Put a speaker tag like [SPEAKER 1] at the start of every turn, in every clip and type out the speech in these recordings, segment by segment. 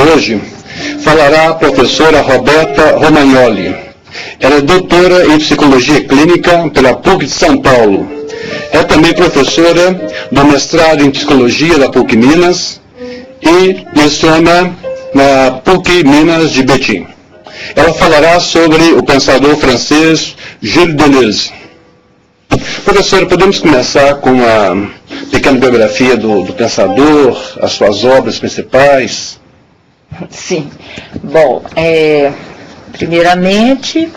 [SPEAKER 1] hoje falará a professora Roberta Romagnoli. Ela é doutora em Psicologia Clínica pela PUC de São Paulo. É também professora do mestrado em Psicologia da PUC Minas e leciona na PUC Minas de Betim. Ela falará sobre o pensador francês Gilles Deleuze. Professora, podemos começar com uma pequena biografia do pensador, as suas obras principais?
[SPEAKER 2] Sim. Bom, primeiramente,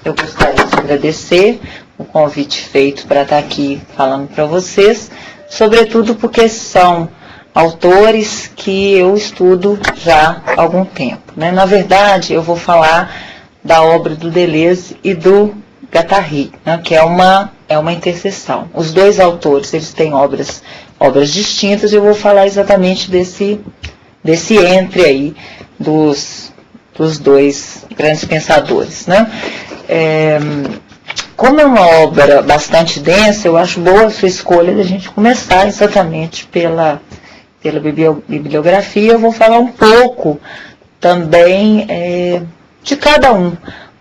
[SPEAKER 2] eu gostaria de agradecer o convite feito para estar aqui falando para vocês, sobretudo porque são autores que eu estudo já há algum tempo, né? Na verdade, eu vou falar da obra do Deleuze e do Guattari, né? Que é uma interseção. Os dois autores, eles têm obras distintas, e eu vou falar exatamente desse entre aí dos dois grandes pensadores, né? Como é uma obra bastante densa, eu acho boa a sua escolha de a gente começar exatamente pela bibliografia. Eu vou falar um pouco também de cada um,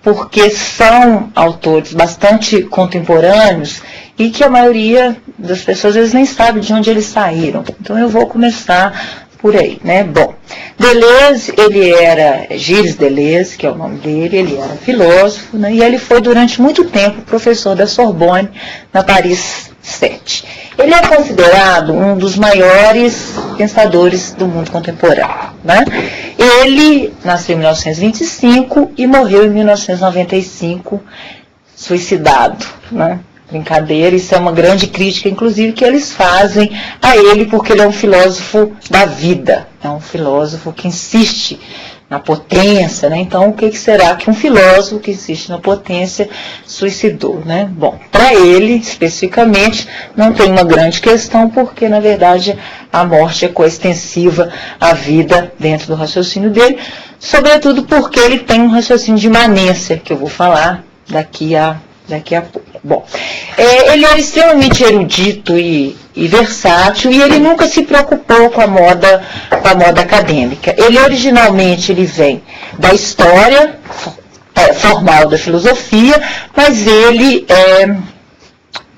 [SPEAKER 2] porque são autores bastante contemporâneos e que a maioria das pessoas às vezes nem sabe de onde eles saíram. Então eu vou começar por aí, né? Bom, Deleuze, Gilles Deleuze, que é o nome dele, ele era filósofo, né? E ele foi durante muito tempo professor da Sorbonne, na Paris 7. Ele é considerado um dos maiores pensadores do mundo contemporâneo, né? Ele nasceu em 1925 e morreu em 1995, suicidado, né? Brincadeira, isso é uma grande crítica, inclusive, que eles fazem a ele, porque ele é um filósofo da vida, é um filósofo que insiste na potência, né? Então, o que será que um filósofo que insiste na potência suicidou, né? Bom, para ele, especificamente, não tem uma grande questão, porque, na verdade, a morte é coextensiva à vida dentro do raciocínio dele, sobretudo porque ele tem um raciocínio de imanência, que eu vou falar daqui a pouco. Bom, ele era extremamente erudito e versátil, e ele nunca se preocupou com a moda acadêmica. Ele originalmente vem da história formal da filosofia, mas ele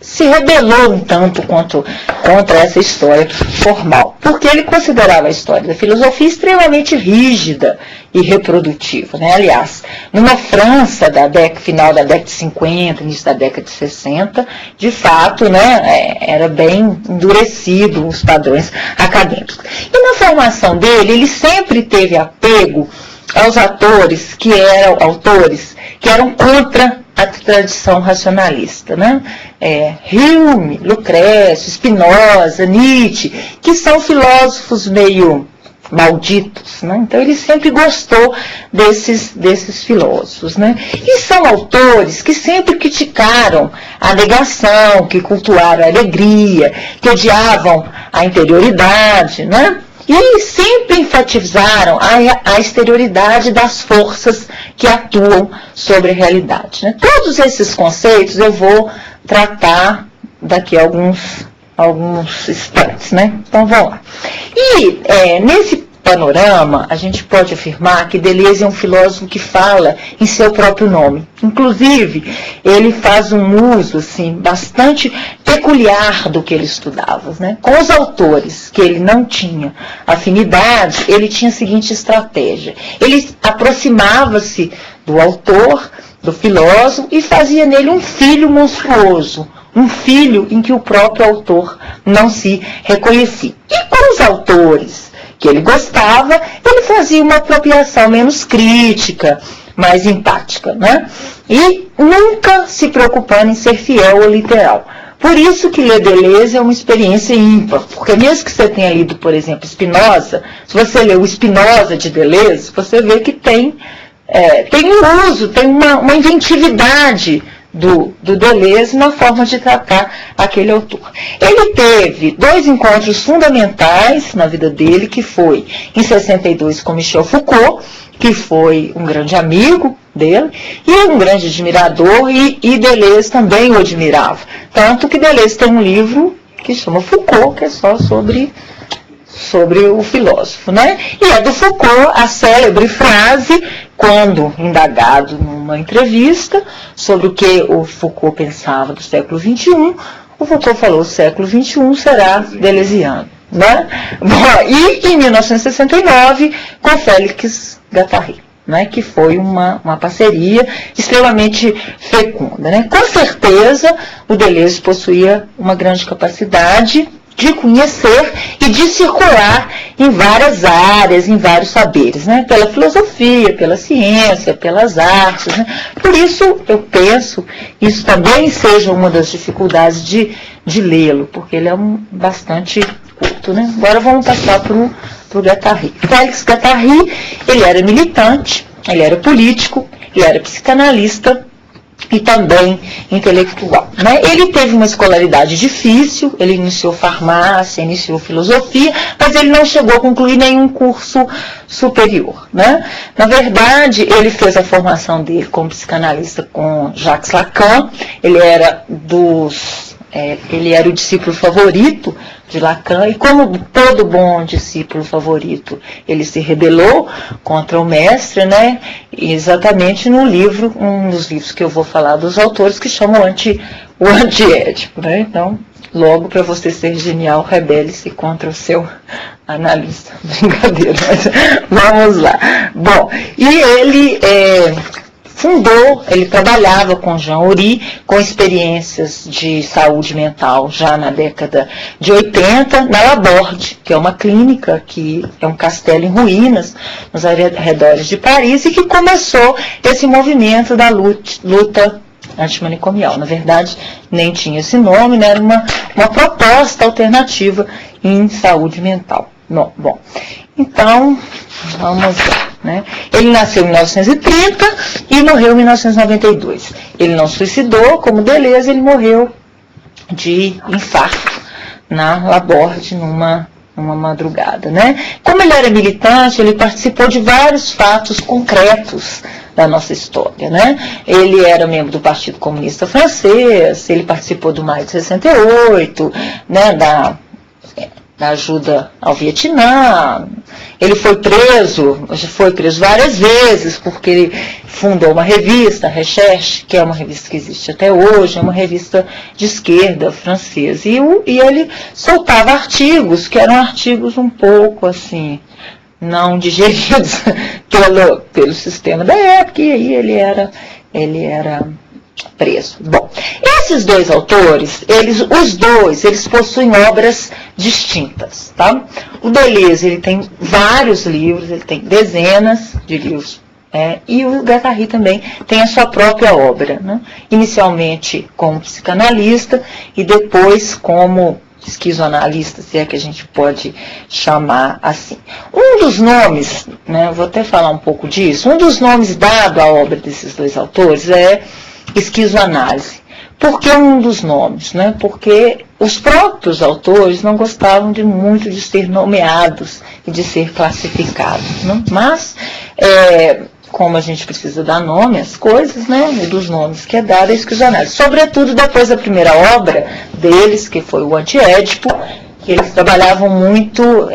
[SPEAKER 2] se rebelou um tanto contra essa história formal, porque ele considerava a história da filosofia extremamente rígida e reprodutiva, né? Aliás, numa França final da década de 50, início da década de 60, de fato, né, era bem endurecido os padrões acadêmicos. E na formação dele, ele sempre teve apego aos autores que eram contra a tradição racionalista, né? Hume, Lucrécio, Spinoza, Nietzsche, que são filósofos meio malditos, né? Então ele sempre gostou desses filósofos, né? E são autores que sempre criticaram a negação, que cultuaram a alegria, que odiavam a interioridade, né? E sempre enfatizaram a exterioridade das forças que atuam sobre a realidade, né? Todos esses conceitos eu vou tratar daqui a alguns instantes, né? Então vamos lá. E nesse panorama, a gente pode afirmar que Deleuze é um filósofo que fala em seu próprio nome. Inclusive, ele faz um uso assim, bastante peculiar do que ele estudava, né? Com os autores que ele não tinha afinidade, ele tinha a seguinte estratégia. Ele aproximava-se do autor, do filósofo, e fazia nele um filho monstruoso, um filho em que o próprio autor não se reconhecia. E com os autores que ele gostava, ele fazia uma apropriação menos crítica, mais empática, né? E nunca se preocupando em ser fiel ou literal. Por isso que ler Deleuze é uma experiência ímpar, porque mesmo que você tenha lido, por exemplo, Spinoza, se você ler o Spinoza de Deleuze, você vê que tem um uso, tem uma inventividade do Deleuze na forma de tratar aquele autor. Ele teve dois encontros fundamentais na vida dele, que foi em 62 com Michel Foucault, que foi um grande amigo dele, e um grande admirador, e Deleuze também o admirava. Tanto que Deleuze tem um livro que chama Foucault, que é só sobre sobre o filósofo, né? E é do Foucault a célebre frase, quando indagado numa entrevista sobre o que o Foucault pensava do século XXI, o Foucault falou: o século XXI será deleuziano, né? Bom, e em 1969, com Félix Guattari, né, que foi uma parceria extremamente fecunda, né? Com certeza, o Deleuze possuía uma grande capacidade de conhecer e de circular em várias áreas, em vários saberes, né? Pela filosofia, pela ciência, pelas artes, né? Por isso, eu penso, isso também seja uma das dificuldades de lê-lo, porque ele é bastante culto, né? Agora vamos passar para o Guattari. Félix Guattari, ele era militante, ele era político, ele era psicanalista e também intelectual, né? Ele teve uma escolaridade difícil, ele iniciou farmácia, iniciou filosofia, mas ele não chegou a concluir nenhum curso superior, né? Na verdade, ele fez a formação dele como psicanalista com Jacques Lacan. Ele era o discípulo favorito de Lacan, e como todo bom discípulo favorito, ele se rebelou contra o mestre, né? Exatamente no livro, um dos livros que eu vou falar dos autores, que chama o Antiédipo, né? Então, logo, para você ser genial, rebele-se contra o seu analista. Brincadeira, mas vamos lá. Bom, e ele ele trabalhava com Jean Oury, com experiências de saúde mental já na década de 80, na Laborde, que é uma clínica, que é um castelo em ruínas, nos arredores de Paris, e que começou esse movimento da luta antimanicomial. Na verdade, nem tinha esse nome, né? Era uma proposta alternativa em saúde mental. Bom, então, vamos lá, né? Ele nasceu em 1930 e morreu em 1992. Ele não suicidou, como Deleuze, ele morreu de infarto na Laborde, numa madrugada, né? Como ele era militante, ele participou de vários fatos concretos da nossa história, né? Ele era membro do Partido Comunista Francês, ele participou do Maio de 68, né, da ajuda ao Vietnã. Ele foi preso várias vezes, porque ele fundou uma revista, Recherche, que é uma revista que existe até hoje, é uma revista de esquerda francesa. E ele soltava artigos, que eram artigos um pouco assim, não digeridos pelo sistema da época, e aí ele era preso. Bom, esses dois autores, eles possuem obras distintas, tá? O Deleuze, ele tem vários livros, ele tem dezenas de livros, e o Guattari também tem a sua própria obra, né? Inicialmente como psicanalista e depois como esquizoanalista, se é que a gente pode chamar assim. Um dos nomes, né, vou até falar um pouco disso, um dos nomes dado à obra desses dois autores é esquizoanálise. Por que um dos nomes? Né? Porque os próprios autores não gostavam muito de ser nomeados e de ser classificados. Né? Mas, como a gente precisa dar nome às coisas, né? Um dos nomes que é dado é esquizoanálise. Sobretudo depois da primeira obra deles, que foi o Antiédipo, que eles trabalhavam muito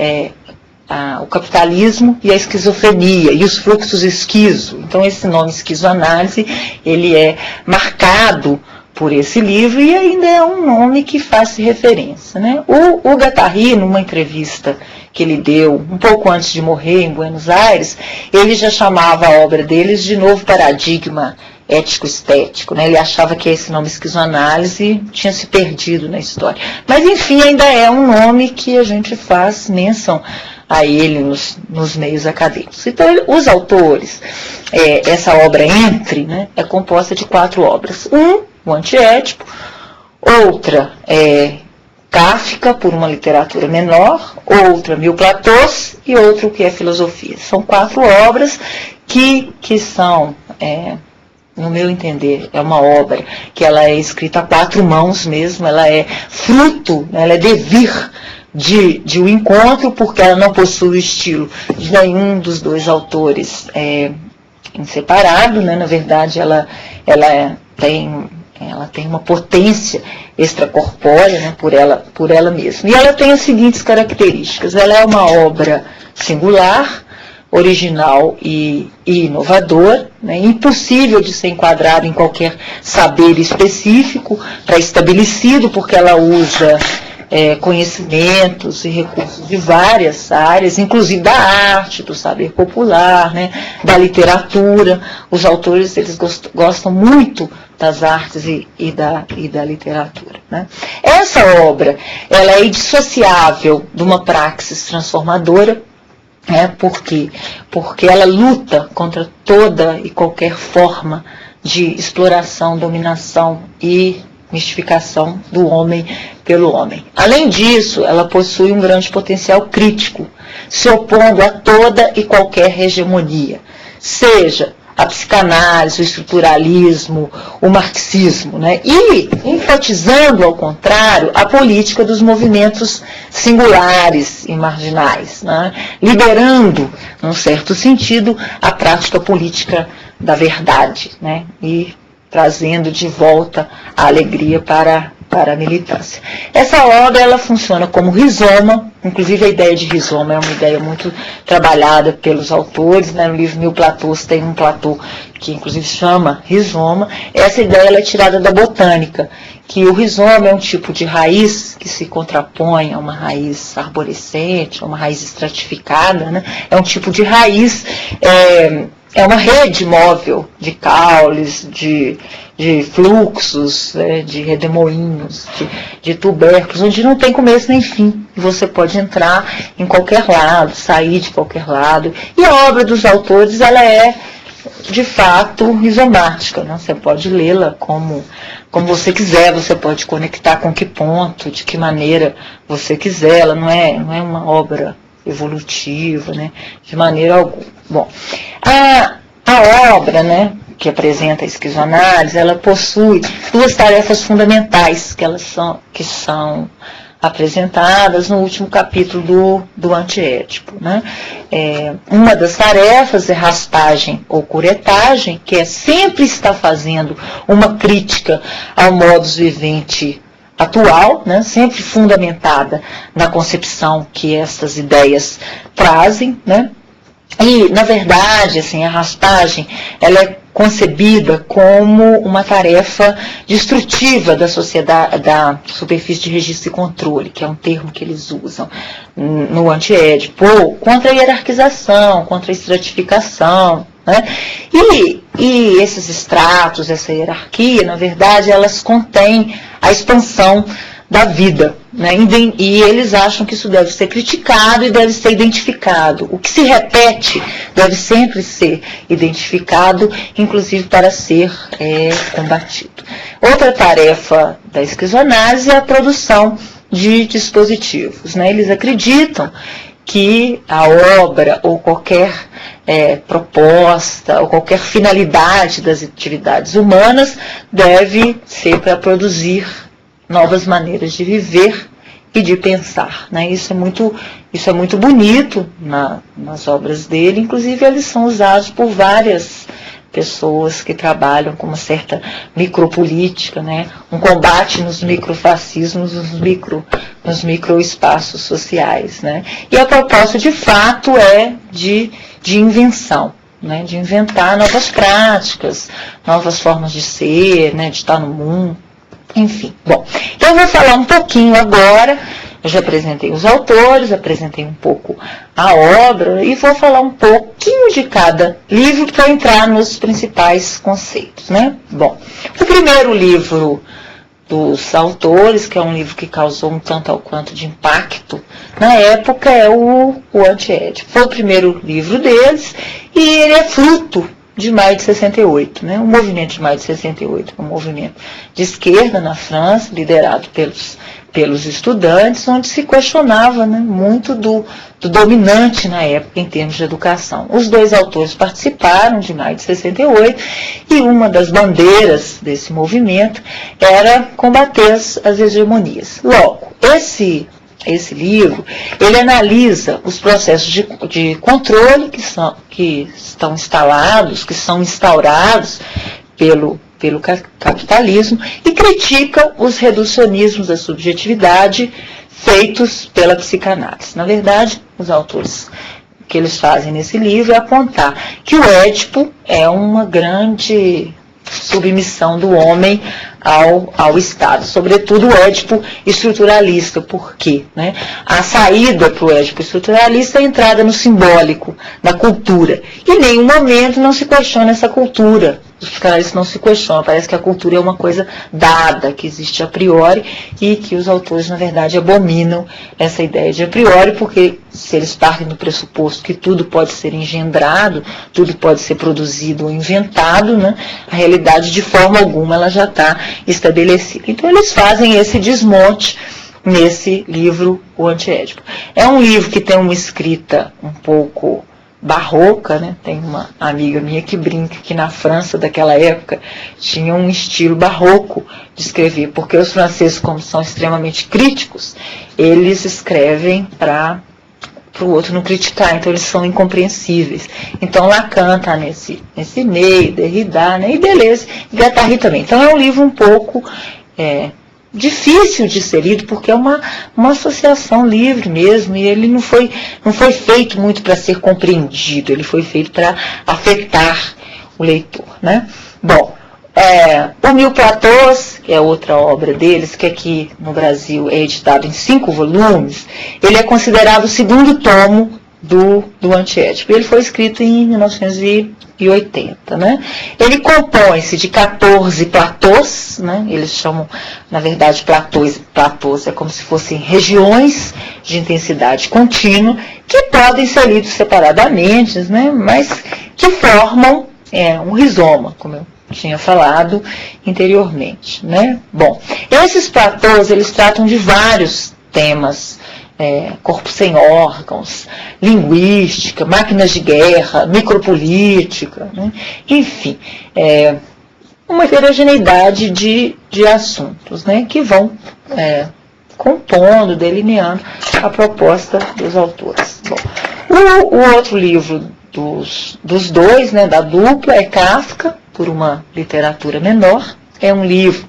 [SPEAKER 2] o capitalismo e a esquizofrenia, e os fluxos esquizo. Então, esse nome esquizoanálise, ele é marcado por esse livro e ainda é um nome que faz referência. Né? O Guattari, numa entrevista que ele deu um pouco antes de morrer em Buenos Aires, ele já chamava a obra deles de Novo Paradigma Ético-Estético. Né? Ele achava que esse nome esquizoanálise tinha se perdido na história. Mas, enfim, ainda é um nome que a gente faz menção a ele nos meios acadêmicos. Então, os autores, essa obra Entre, né, é composta de 4 obras. O Antiédipo, outra Kafka, por uma literatura menor, outra Mil Platôs e outra o que é filosofia. São 4 obras que são, no meu entender, é uma obra que ela é escrita a 4 mãos mesmo, ela é fruto, ela é devir de um encontro, porque ela não possui o estilo de nenhum dos dois autores em separado, né? Na verdade, ela tem Ela tem uma potência extracorpórea, né, por ela mesma. E ela tem as seguintes características. Ela é uma obra singular, original e inovador, né, impossível de ser enquadrado em qualquer saber específico, pré-estabelecido, porque ela usa conhecimentos e recursos de várias áreas, inclusive da arte, do saber popular, né, da literatura. Os autores, eles gostam muito das artes e da literatura, né. Essa obra, ela é indissociável de uma praxis transformadora. Por quê? Porque ela luta contra toda e qualquer forma de exploração, dominação e mistificação do homem pelo homem. Além disso, ela possui um grande potencial crítico, se opondo a toda e qualquer hegemonia, seja a psicanálise, o estruturalismo, o marxismo, né? E enfatizando, ao contrário, a política dos movimentos singulares e marginais, né? Liberando, num certo sentido, a prática política da verdade, né? E trazendo de volta a alegria para a militância. Essa obra, ela funciona como rizoma, inclusive a ideia de rizoma é uma ideia muito trabalhada pelos autores, né? No livro Mil Platôs tem um platô que inclusive chama rizoma. Essa ideia, ela é tirada da botânica, que o rizoma é um tipo de raiz que se contrapõe a uma raiz arborescente, a uma raiz estratificada, né? É um tipo de raiz, é uma rede móvel de caules, de fluxos, de redemoinhos, de tubérculos, onde não tem começo nem fim. Você pode entrar em qualquer lado, sair de qualquer lado. E a obra dos autores, ela é, de fato, rizomática, né? Você pode lê-la como você quiser, você pode conectar com que ponto, de que maneira você quiser. Ela não é uma obra evolutiva, né, de maneira alguma. Bom, a obra, né, que apresenta a esquizoanálise, ela possui duas tarefas fundamentais que são apresentadas no último capítulo do Antiédipo, né? Uma das tarefas é raspagem ou curetagem, que é sempre estar fazendo uma crítica ao modus vivendi atual, né, sempre fundamentada na concepção que essas ideias trazem, né? E, na verdade, assim, a raspagem, ela é concebida como uma tarefa destrutiva da sociedade, da superfície de registro e controle, que é um termo que eles usam no Antiédipo, contra a hierarquização, contra a estratificação, né? E esses estratos, essa hierarquia, na verdade, elas contêm a expansão da vida, né? E eles acham que isso deve ser criticado e deve ser identificado. O que se repete deve sempre ser identificado, inclusive para ser combatido. Outra tarefa da esquizoanálise é a produção de dispositivos, né? Eles acreditam que a obra ou qualquer proposta ou qualquer finalidade das atividades humanas deve ser para produzir novas maneiras de viver e de pensar, né? Isso é muito bonito nas obras dele. Inclusive, eles são usados por várias pessoas que trabalham com uma certa micropolítica, né? Um combate nos microfascismos, nos microespaços sociais, né? E a proposta, de fato, é de invenção, né? De inventar novas práticas, novas formas de ser, né? De estar no mundo. Enfim, bom, então eu vou falar um pouquinho agora. Eu já apresentei os autores, apresentei um pouco a obra e vou falar um pouquinho de cada livro para entrar nos principais conceitos, né? Bom, o primeiro livro dos autores, que é um livro que causou um tanto ao quanto de impacto na época, é o Antiédipo. Foi o primeiro livro deles e ele é fruto de maio de 68, né? O movimento de maio de 68, um movimento de esquerda na França, liderado pelos estudantes, onde se questionava, né, muito do dominante na época em termos de educação. Os dois autores participaram de maio de 68 e uma das bandeiras desse movimento era combater as hegemonias. Logo, esse livro, ele analisa os processos de controle que estão instaurados pelo pelo capitalismo e critica os reducionismos da subjetividade feitos pela psicanálise. Na verdade, os autores, o que eles fazem nesse livro é apontar que o Édipo é uma grande submissão do homem ao Estado, sobretudo o Édipo estruturalista. Por quê? Né? A saída para o Édipo estruturalista é a entrada no simbólico, na cultura. E em nenhum momento não se questiona essa cultura. Os psicanalistas não se questionam, parece que a cultura é uma coisa dada, que existe a priori, e que os autores, na verdade, abominam essa ideia de a priori, porque se eles partem do pressuposto que tudo pode ser engendrado, tudo pode ser produzido ou inventado, né, a realidade, de forma alguma, ela já está estabelecida. Então, eles fazem esse desmonte nesse livro, O Antiédipo. É um livro que tem uma escrita um pouco barroca, né? Tem uma amiga minha que brinca que na França daquela época tinha um estilo barroco de escrever, porque os franceses, como são extremamente críticos, eles escrevem para o outro não criticar, então eles são incompreensíveis. Então Lacan está nesse meio, Derrida, né? E Deleuze e Guattari também. Então é um livro um pouco difícil de ser lido, porque é uma associação livre mesmo, e ele não foi feito muito para ser compreendido, ele foi feito para afetar o leitor, né? Bom, o Mil Platôs, que é outra obra deles, que aqui no Brasil é editado em 5 volumes, ele é considerado o segundo tomo do Antiédipo. Ele foi escrito em 1980, né? Ele compõe-se de 14 platôs, né? Eles chamam, na verdade, platôs é como se fossem regiões de intensidade contínua, que podem ser lidos separadamente, né? Mas que formam um rizoma, como eu tinha falado anteriormente, né? Bom, esses platôs, eles tratam de vários temas: corpo sem órgãos, linguística, máquinas de guerra, micropolítica, né? Enfim, uma heterogeneidade de assuntos, né, que vão compondo, delineando a proposta dos autores. Bom, o outro livro dos dois, né, da dupla, é Kafka, por uma literatura menor. É um livro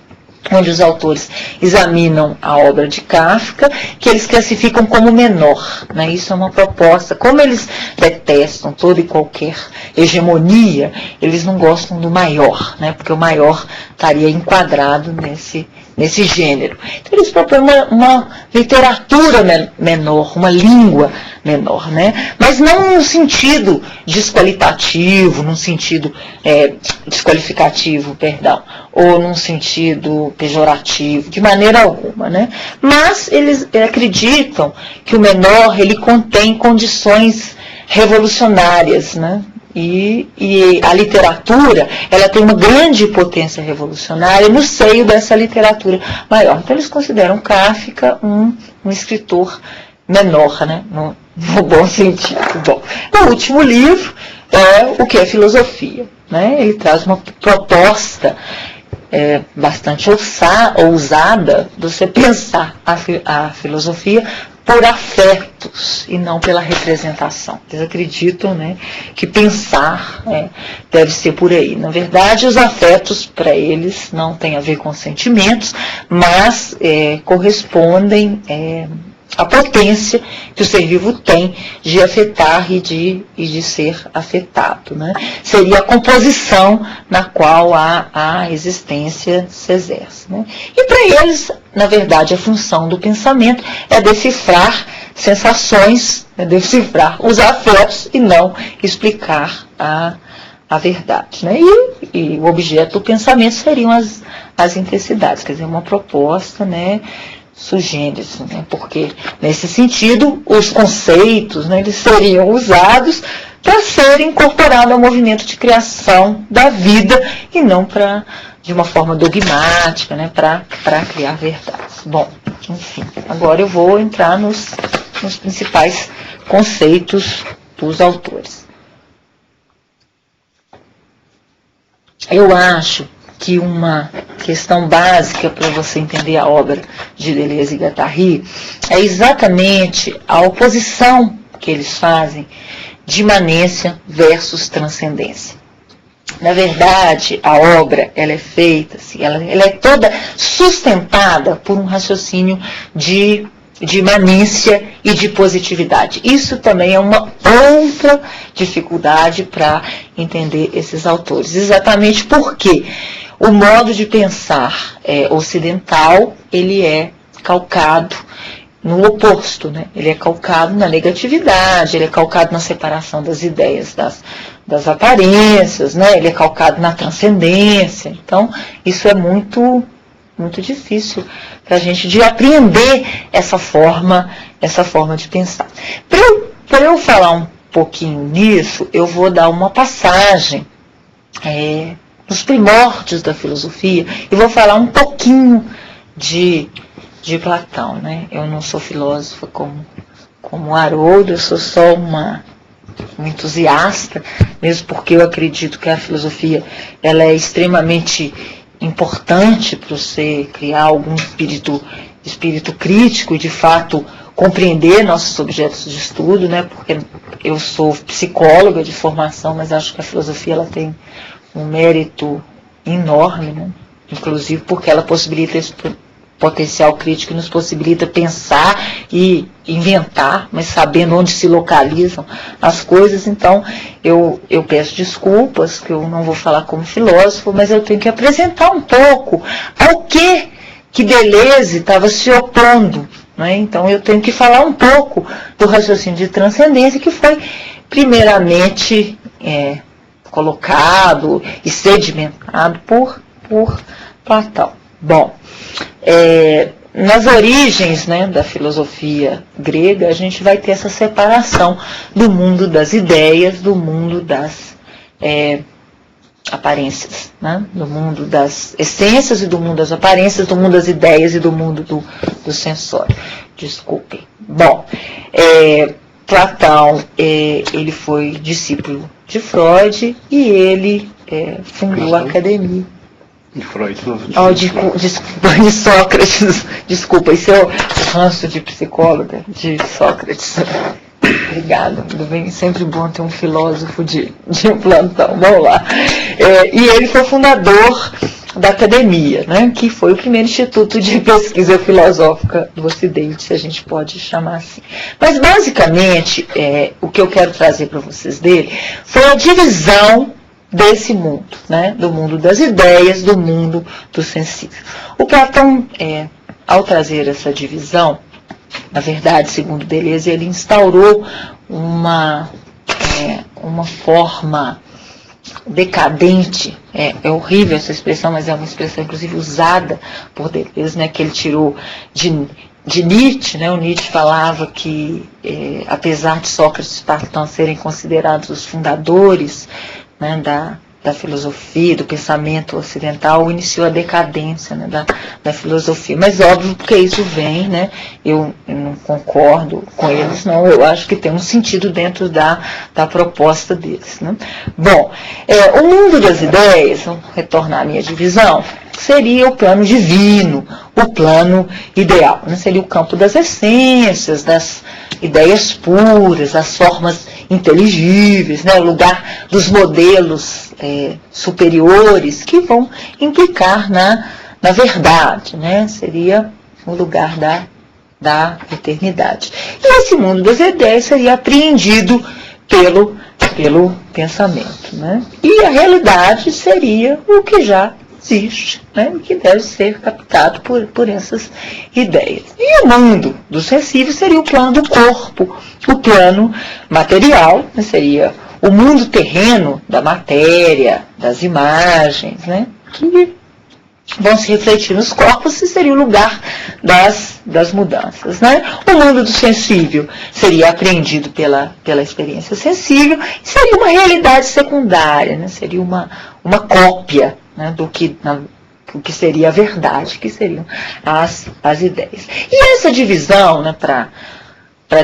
[SPEAKER 2] onde os autores examinam a obra de Kafka, que eles classificam como menor, né? Isso é uma proposta. Como eles detestam toda e qualquer hegemonia, eles não gostam do maior, né? Porque o maior estaria enquadrado nesse gênero. Então eles propõem uma literatura menor, uma língua menor, né? Mas não num sentido desqualitativo, num sentido desqualificativo, perdão, ou num sentido pejorativo, de maneira alguma, né? Mas eles acreditam que o menor, ele contém condições revolucionárias, né? E a literatura, ela tem uma grande potência revolucionária no seio dessa literatura maior. Então eles consideram Kafka um escritor menor, né? No bom sentido. Bom, o último livro é O que é Filosofia, né? Ele traz uma proposta bastante ousada de você pensar a filosofia por afetos e não pela representação. Eles acreditam, né, que pensar deve ser por aí. Na verdade, os afetos para eles não têm a ver com sentimentos, mas correspondem à potência que o ser vivo tem de afetar e de ser afetado, né? Seria a composição na qual a existência se exerce, né? E para eles, na verdade, a função do pensamento é decifrar sensações, decifrar os afetos e não explicar a verdade, né? E o objeto do pensamento seriam as intensidades, quer dizer, uma proposta, né, sugênese, né? Porque, nesse sentido, os conceitos, né, eles seriam usados para serem incorporados ao movimento de criação da vida e não de uma forma dogmática, né, para criar verdades. Bom, enfim, agora eu vou entrar nos principais conceitos dos autores. Eu acho que uma questão básica para você entender a obra de Deleuze e Guattari é exatamente a oposição que eles fazem de imanência versus transcendência. Na verdade, a obra, ela é feita, assim, ela é toda sustentada por um raciocínio de imanência e de positividade. Isso também é uma outra dificuldade para entender esses autores. Exatamente porque o modo de pensar ocidental, ele é calcado no oposto, né? Ele é calcado na negatividade, ele é calcado na separação das ideias das aparências, né? Ele é calcado na transcendência. Então, isso é muito difícil para a gente de apreender essa forma de pensar. Para eu falar um pouquinho nisso, eu vou dar uma passagem nos primórdios da filosofia e vou falar um pouquinho de Platão, né? Eu não sou filósofa como Haroldo, eu sou só uma entusiasta, mesmo porque eu acredito que a filosofia ela é extremamente importante para você criar algum espírito crítico e, de fato, compreender nossos objetos de estudo, né? Porque eu sou psicóloga de formação, mas acho que a filosofia ela tem um mérito enorme, né? Inclusive porque ela possibilita esse potencial crítico, nos possibilita pensar e inventar, mas sabendo onde se localizam as coisas. Então, eu peço desculpas, que eu não vou falar como filósofo, mas eu tenho que apresentar um pouco ao que Deleuze estava se opondo, né? Então, eu tenho que falar um pouco do raciocínio de transcendência, que foi primeiramente colocado e sedimentado por Platão. Bom, nas origens, né, da filosofia grega, a gente vai ter essa separação do mundo das ideias, do mundo das aparências, né? Do mundo das essências e do mundo das aparências, do mundo das ideias e do mundo do sensório. Desculpem. Bom, Platão, ele foi discípulo de Freud e ele fundou a academia.
[SPEAKER 1] De Freud,
[SPEAKER 2] de Sócrates, desculpa, esse é o ranço de psicóloga, de Sócrates. Obrigada, tudo bem? Sempre bom ter um filósofo de plantão, vamos lá. E ele foi fundador da academia, né, que foi o primeiro instituto de pesquisa filosófica do Ocidente, se a gente pode chamar assim. Mas, basicamente, o que eu quero trazer para vocês dele foi a divisão desse mundo, né? Do mundo das ideias, do mundo do sensível. O Platão, ao trazer essa divisão, na verdade, segundo Deleuze, ele instaurou uma forma decadente, é horrível essa expressão, mas é uma expressão inclusive usada por Deleuze, né? Que ele tirou de Nietzsche, né? O Nietzsche falava que, apesar de Sócrates e Platão serem considerados os fundadores, né, da filosofia, do pensamento ocidental, iniciou a decadência, né, da filosofia. Mas óbvio que isso vem, né, eu não concordo com eles, não, eu acho que tem um sentido dentro da proposta deles, né. Bom, o mundo das ideias, vamos retornar à minha divisão, seria o plano divino, o plano ideal, né, seria o campo das essências, das ideias puras, das formas inteligíveis, né, o lugar dos modelos superiores que vão implicar na verdade, né, seria o lugar da eternidade. E esse mundo das ideias seria apreendido pelo pensamento, né, e a realidade seria o que já existe, né, que deve ser captado por essas ideias. E o mundo do sensível seria o plano do corpo, o plano material, né, seria o mundo terreno da matéria, das imagens, né, que vão se refletir nos corpos e seria o lugar das mudanças, né? O mundo do sensível seria apreendido pela experiência sensível e seria uma realidade secundária, né? Seria uma cópia, né, do que seria a verdade, que seriam as ideias. E essa divisão, né, para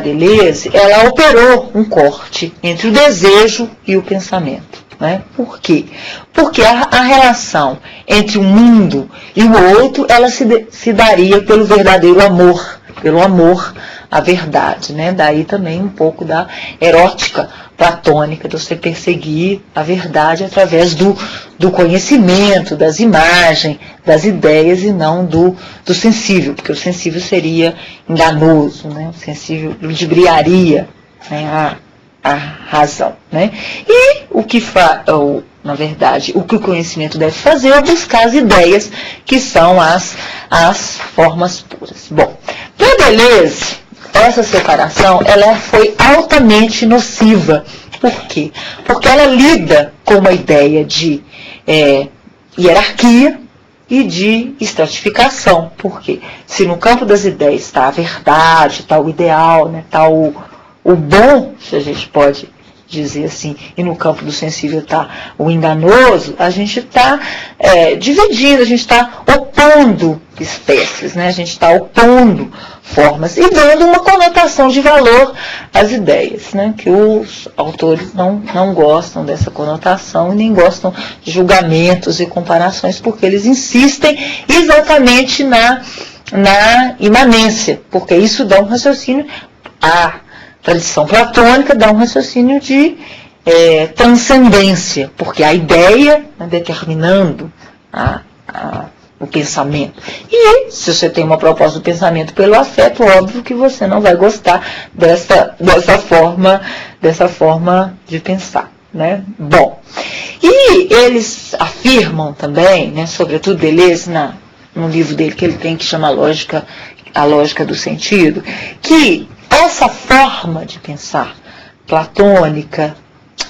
[SPEAKER 2] Deleuze, ela operou um corte entre o desejo e o pensamento. Né? Por quê? Porque a relação entre um mundo e o outro, ela se daria pelo verdadeiro amor pelo amor à verdade, né? Daí também um pouco da erótica platônica, de você perseguir a verdade através do conhecimento, das imagens, das ideias e não do sensível, porque o sensível seria enganoso, né? O sensível ludibriaria, né, a razão, né? E o que na verdade, o que o conhecimento deve fazer é buscar as ideias que são as formas puras. Bom, para Deleuze, essa separação ela foi altamente nociva. Por quê? Porque ela lida com uma ideia de hierarquia e de estratificação. Por quê? Se no campo das ideias está a verdade, está o ideal, né, está o bom, se a gente pode dizer assim, e no campo do sensível está o enganoso, a gente está dividindo, a gente está opondo espécies, né? A gente está opondo formas e dando uma conotação de valor às ideias, né? Que os autores não gostam dessa conotação e nem gostam de julgamentos e comparações, porque eles insistem exatamente na imanência, porque isso dá um raciocínio a tradição platônica dá um raciocínio de transcendência, porque a ideia, né, determinando o pensamento. E se você tem uma proposta do pensamento pelo afeto, óbvio que você não vai gostar dessa forma de pensar, né? Bom, e eles afirmam também, né, sobretudo Deleuze, no livro dele que ele tem, que chama A Lógica do Sentido, que essa forma de pensar platônica,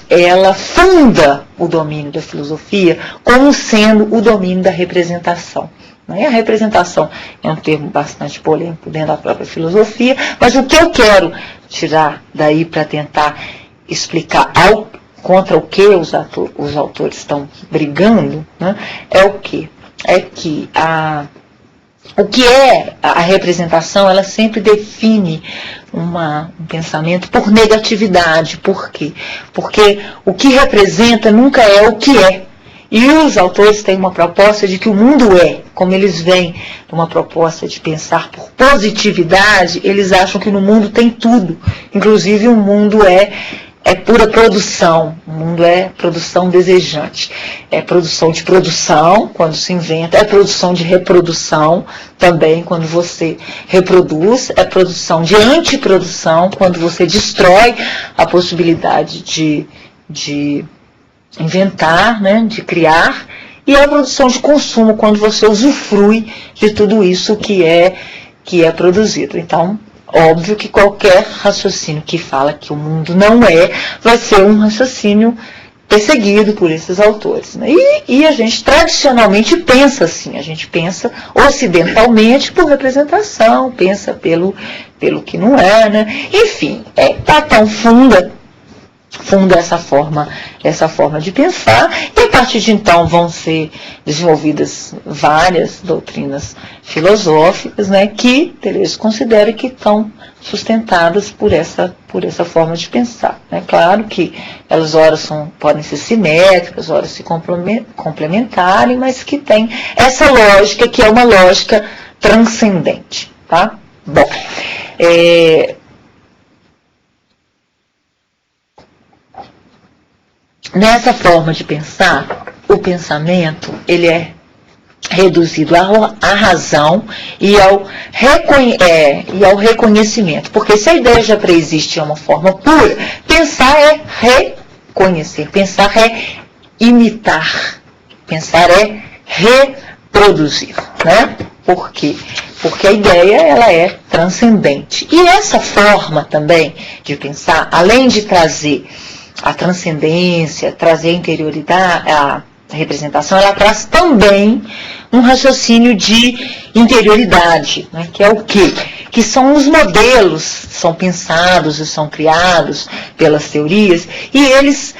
[SPEAKER 2] ela funda o domínio da filosofia como sendo o domínio da representação. E a representação é um termo bastante polêmico dentro da própria filosofia, mas o que eu quero tirar daí para tentar explicar contra o que os autores estão brigando, né, é o quê? É que o que é a representação, ela sempre define um pensamento por negatividade. Por quê? Porque o que representa nunca é o que é. E os autores têm uma proposta de que o mundo é. Como eles vêm de uma proposta de pensar por positividade, eles acham que no mundo tem tudo. Inclusive o mundo é pura produção, o mundo é produção desejante. É produção de produção, quando se inventa, é produção de reprodução também, quando você reproduz, é produção de antiprodução, quando você destrói a possibilidade de inventar, né, de criar, e é a produção de consumo, quando você usufrui de tudo isso que é produzido. Então, óbvio que qualquer raciocínio que fala que o mundo não vai ser um raciocínio perseguido por esses autores, né? E a gente tradicionalmente pensa assim, a gente pensa ocidentalmente por representação, pensa pelo que não é, né? Enfim, Platão funda essa forma de pensar, e a partir de então vão ser desenvolvidas várias doutrinas filosóficas, né, que Deleuze considera que estão sustentadas por essa forma de pensar, né? Claro que elas horas podem ser simétricas, horas se complementarem, mas que tem essa lógica, que é uma lógica transcendente, tá? Bom, nessa forma de pensar, o pensamento ele é reduzido à razão e ao reconhecimento. Porque se a ideia já preexiste em uma forma pura, pensar é reconhecer, pensar é imitar, pensar é reproduzir, né? Por quê? Porque a ideia ela é transcendente. E essa forma também de pensar, além de trazer a transcendência, trazer a interioridade, a representação, ela traz também um raciocínio de interioridade, né, que é o quê? Que são os modelos, são pensados e são criados pelas teorias, e eles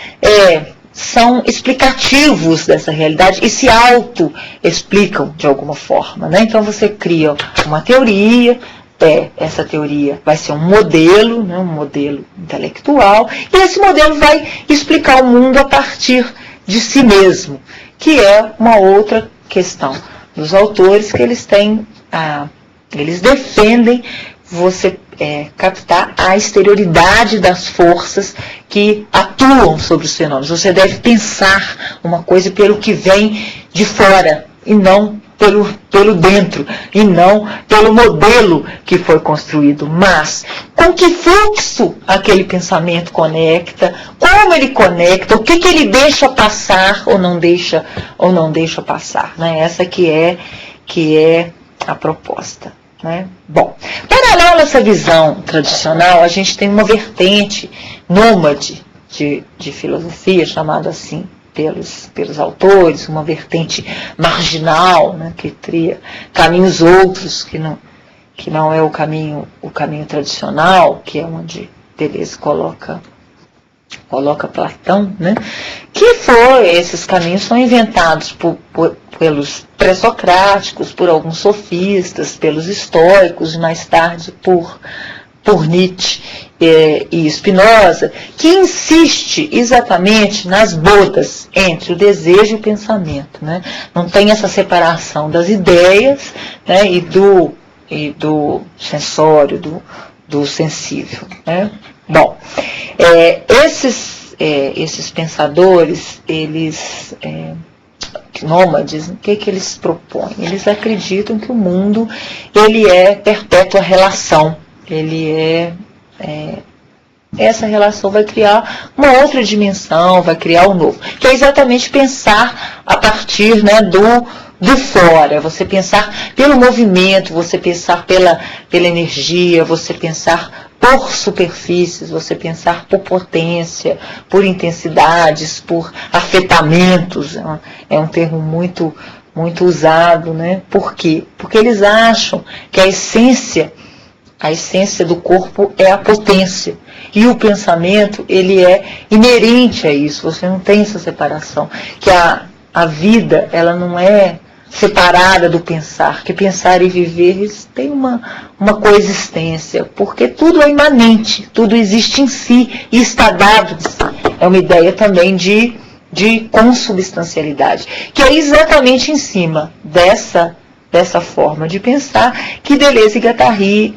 [SPEAKER 2] são explicativos dessa realidade e se auto-explicam de alguma forma, né? Então você cria uma teoria, essa teoria vai ser um modelo, né, um modelo intelectual, e esse modelo vai explicar o mundo a partir de si mesmo, que é uma outra questão dos autores que eles defendem você captar a exterioridade das forças que atuam sobre os fenômenos. Você deve pensar uma coisa pelo que vem de fora, e não pelo dentro, e não pelo modelo que foi construído, mas com que fluxo aquele pensamento conecta, como ele conecta, o que ele deixa passar ou não deixa passar, né? Essa que é a proposta, né? Bom, paralelo a essa visão tradicional, a gente tem uma vertente nômade de filosofia, chamada assim pelos autores, uma vertente marginal, né, que cria caminhos outros, que não é o caminho tradicional, que é onde Deleuze coloca Platão, né, esses caminhos são inventados pelos pré-socráticos, por alguns sofistas, pelos estoicos e mais tarde por Nietzsche e Spinoza, que insiste exatamente nas bodas entre o desejo e o pensamento, né? Não tem essa separação das ideias, né, e do sensório, do sensível, né? Bom, esses pensadores, eles nômades, o que eles propõem? Eles acreditam que o mundo ele é perpétua relação. Essa relação vai criar uma outra dimensão, vai criar um novo, que é exatamente pensar a partir, né, do fora, você pensar pelo movimento, você pensar pela energia, você pensar por superfícies, você pensar por potência, por intensidades, por afetamentos. É um termo muito, muito usado, né? Por quê? Porque eles acham que a essência do corpo é a potência. E o pensamento, ele é inerente a isso. Você não tem essa separação. Que a vida, ela não é separada do pensar. Que pensar e viver, eles têm uma coexistência. Porque tudo é imanente. Tudo existe em si e está dado de si. É uma ideia também de consubstancialidade. Que é exatamente em cima dessa forma de pensar que Deleuze e Guattari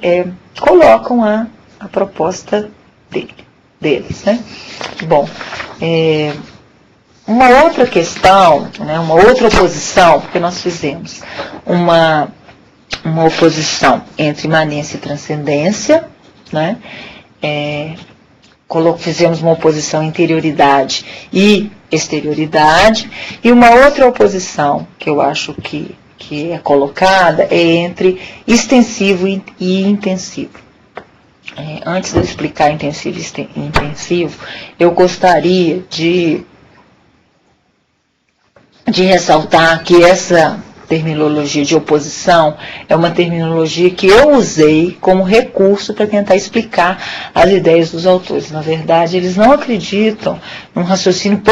[SPEAKER 2] colocam a proposta deles, né? Bom, uma outra questão, né, uma outra oposição, porque nós fizemos uma oposição entre imanência e transcendência, né? Fizemos uma oposição interioridade e exterioridade, e uma outra oposição que eu acho que é colocada é entre extensivo e intensivo. Antes de eu explicar intensivo e intensivo, eu gostaria de ressaltar que essa terminologia de oposição é uma terminologia que eu usei como recurso para tentar explicar as ideias dos autores. Na verdade, eles não acreditam num raciocínio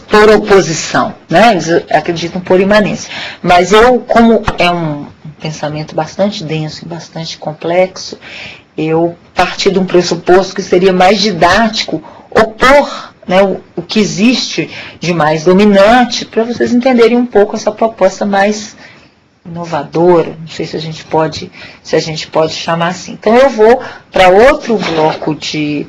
[SPEAKER 2] por oposição, né? Eles acreditam por imanência. Mas como é um pensamento bastante denso e bastante complexo, eu parti de um pressuposto que seria mais didático opor, né, o que existe de mais dominante, para vocês entenderem um pouco essa proposta mais inovadora, não sei se a gente pode chamar assim. Então eu vou para outro bloco de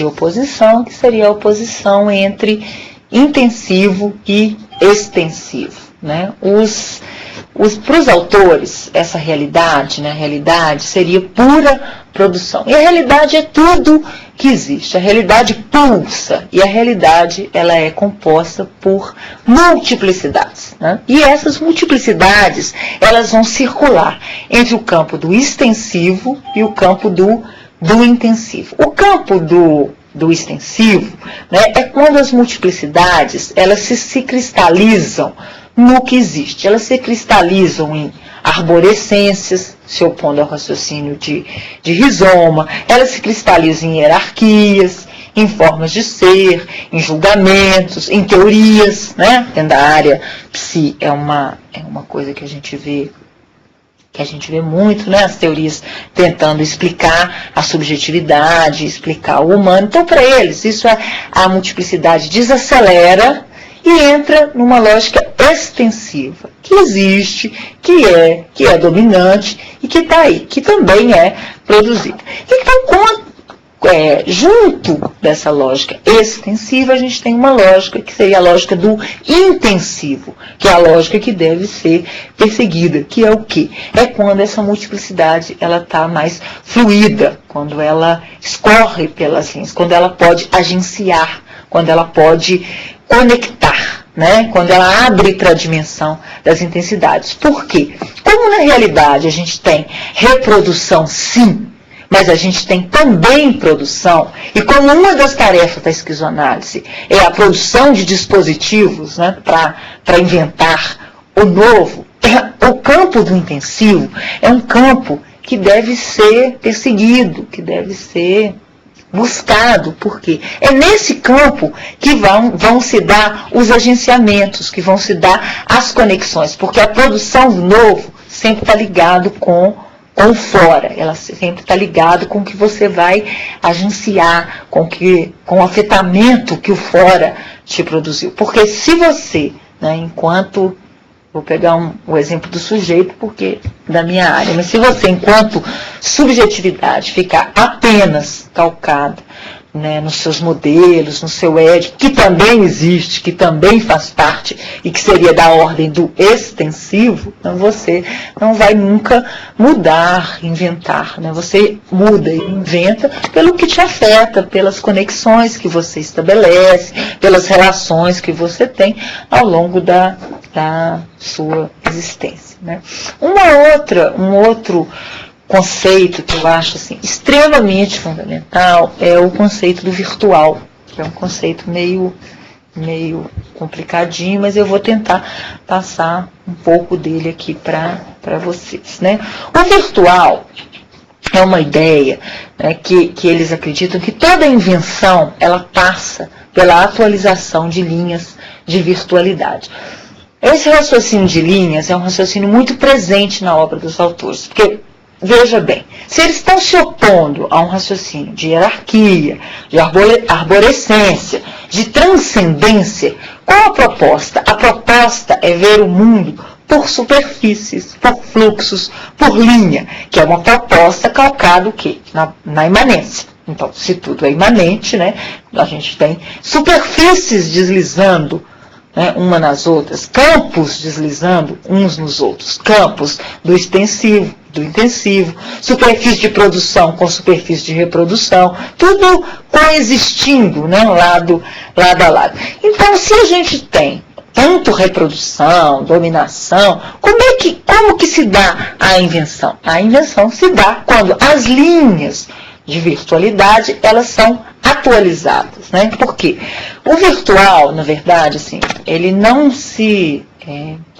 [SPEAKER 2] oposição, que seria a oposição entre intensivo e extensivo, né? Para os autores, essa realidade, né, a realidade seria pura produção. E a realidade é tudo que existe. A realidade pulsa. E a realidade, ela é composta por multiplicidades, né? E essas multiplicidades, elas vão circular entre o campo do extensivo e o campo do intensivo. O campo do extensivo, né, é quando as multiplicidades, elas se cristalizam no que existe. Elas se cristalizam em arborescências, se opondo ao raciocínio de rizoma, elas se cristalizam em hierarquias, em formas de ser, em julgamentos, em teorias, né? Dentro da área psi é uma coisa que a gente vê muito, né? As teorias tentando explicar a subjetividade, explicar o humano. Então, para eles, isso a multiplicidade desacelera e entra numa lógica extensiva, que existe, que é dominante e que está aí, que também é produzida. Então, junto dessa lógica extensiva, a gente tem uma lógica que seria a lógica do intensivo, que é a lógica que deve ser perseguida, que é o quê? É quando essa multiplicidade ela está mais fluida, quando ela escorre pelas linhas, quando ela pode agenciar, quando ela pode conectar, né? Quando ela abre para a dimensão das intensidades. Por quê? Como na realidade a gente tem reprodução, sim, mas a gente tem também produção, e como uma das tarefas da esquizoanálise é a produção de dispositivos, né, para inventar o novo, o campo do intensivo é um campo que deve ser perseguido, que deve ser buscado, porque é nesse campo que vão se dar os agenciamentos, que vão se dar as conexões, porque a produção do novo sempre está ligado com fora, ela sempre está ligado com o que você vai agenciar, com o afetamento que o fora te produziu. Porque se você, né, enquanto, vou pegar o exemplo do sujeito, porque da minha área, mas se você, enquanto subjetividade, ficar apenas calcado, né, nos seus modelos, no seu édipo, que também existe, que também faz parte e que seria da ordem do extensivo, então você não vai nunca mudar, inventar, né? Você muda e inventa pelo que te afeta, pelas conexões que você estabelece, pelas relações que você tem ao longo da sua existência, né? Um outro conceito que eu acho assim, extremamente fundamental é o conceito do virtual, que é um conceito meio complicadinho, mas eu vou tentar passar um pouco dele aqui para vocês, né? O virtual é uma ideia, né, que eles acreditam que toda invenção ela passa pela atualização de linhas de virtualidade. Esse raciocínio de linhas é um raciocínio muito presente na obra dos autores, porque veja bem, se eles estão se opondo a um raciocínio de hierarquia, de arborescência, de transcendência, qual a proposta? A proposta é ver o mundo por superfícies, por fluxos, por linha, que é uma proposta calcada o quê? Na imanência. Então, se tudo é imanente, né, a gente tem superfícies deslizando, né, uma nas outras, campos deslizando uns nos outros, campos do extensivo, do intensivo, superfície de produção com superfície de reprodução, tudo coexistindo, né, lado a lado. Então, se a gente tem tanto reprodução, dominação, como que se dá a invenção? A invenção se dá quando as linhas de virtualidade, elas são atualizadas, né? Por quê? O virtual, na verdade, assim, ele não se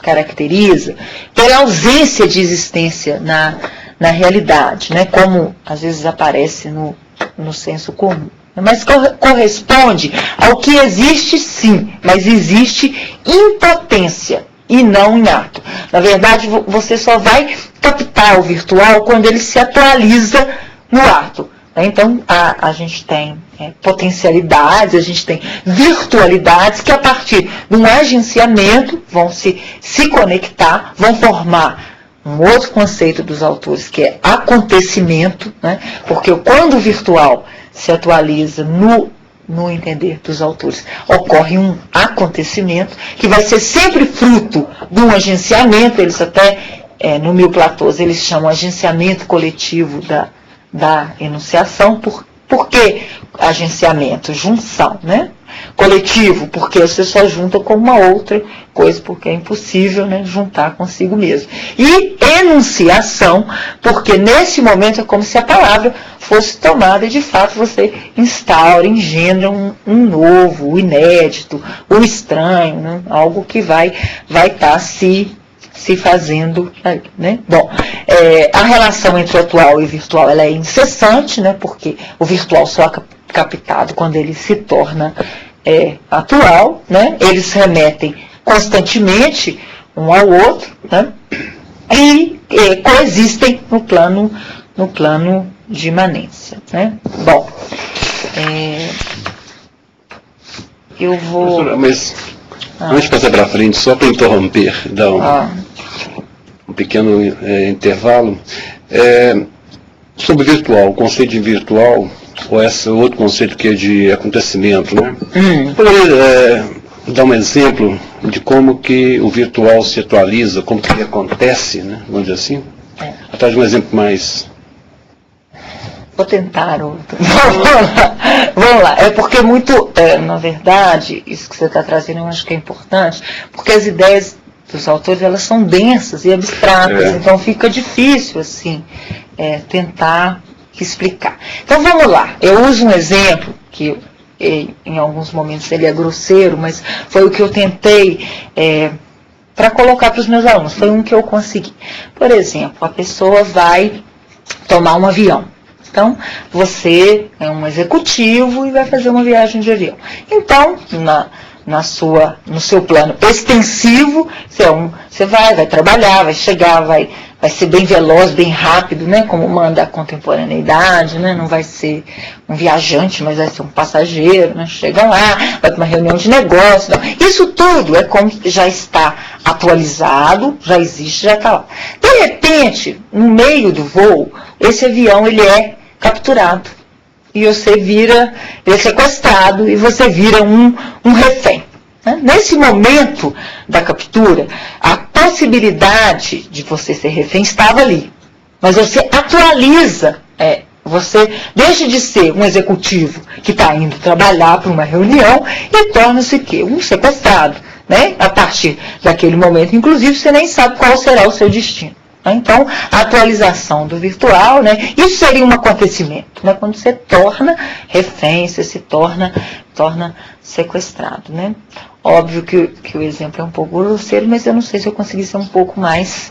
[SPEAKER 2] caracteriza pela ausência de existência na realidade, né? Como às vezes aparece no senso comum. Mas corresponde ao que existe, sim, mas existe em potência e não em ato. Na verdade, você só vai captar o virtual quando ele se atualiza no ato. Então, a gente tem potencialidades, a gente tem virtualidades que, a partir de um agenciamento, vão se conectar, vão formar um outro conceito dos autores, que é acontecimento, né? Porque quando o virtual se atualiza no entender dos autores, ocorre um acontecimento que vai ser sempre fruto de um agenciamento. Eles até, no Mil Platôs, eles chamam agenciamento coletivo da enunciação. Por que agenciamento? Junção, né? Coletivo, porque você só junta com uma outra coisa, porque é impossível, né, juntar consigo mesmo. E enunciação, porque nesse momento é como se a palavra fosse tomada e de fato você instaura, engendra um novo, o inédito, o estranho, né? Algo que vai estar se fazendo, né? Bom, a relação entre o atual e o virtual, ela é incessante, né? Porque o virtual só é captado quando ele se torna atual, né? Eles remetem constantemente um ao outro, né? E coexistem no plano de imanência, né? Bom, eu vou...
[SPEAKER 1] Professora, mas Antes de passar para frente, só para interromper, dar um pequeno intervalo, sobre virtual, o conceito de virtual, ou esse outro conceito que é de acontecimento, né? Poderia dar um exemplo de como que o virtual se atualiza, como que ele acontece, né? Vamos dizer assim? Atrás de um exemplo mais...
[SPEAKER 2] Vou tentar outro. Vamos lá. É porque muito, na verdade, isso que você está trazendo eu acho que é importante, porque as ideias dos autores, elas são densas e abstratas, então fica difícil, assim, tentar explicar. Então vamos lá. Eu uso um exemplo que em alguns momentos ele é grosseiro, mas foi o que eu tentei para colocar para os meus alunos, foi um que eu consegui. Por exemplo, a pessoa vai tomar um avião. Então, você é um executivo e vai fazer uma viagem de avião. Então, no seu plano extensivo, você vai trabalhar, vai chegar, vai ser bem veloz, bem rápido, né? Como manda a contemporaneidade, né? Não vai ser um viajante, mas vai ser um passageiro, né? Chega lá, vai para uma reunião de negócio. Não. Isso tudo é como já está atualizado, já existe, já está lá. De repente, no meio do voo, esse avião ele é capturado. E você ele é sequestrado e você vira um refém. Né? Nesse momento da captura, a possibilidade de você ser refém estava ali. Mas você atualiza, você deixa de ser um executivo que está indo trabalhar para uma reunião e torna-se um sequestrado. Né? A partir daquele momento, inclusive, você nem sabe qual será o seu destino. Então, a atualização do virtual, né, isso seria um acontecimento, né, quando você torna refém, você se torna sequestrado. Né? Óbvio que o exemplo é um pouco grosseiro, mas eu não sei se eu consegui ser um pouco mais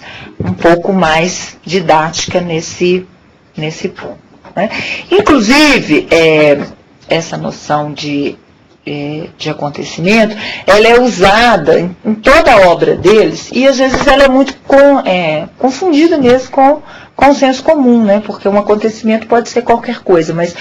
[SPEAKER 2] didática nesse ponto. Né? Inclusive, essa noção de acontecimento, ela é usada em toda a obra deles e às vezes ela é muito confundida mesmo com o senso comum, né? Porque um acontecimento pode ser qualquer coisa, mas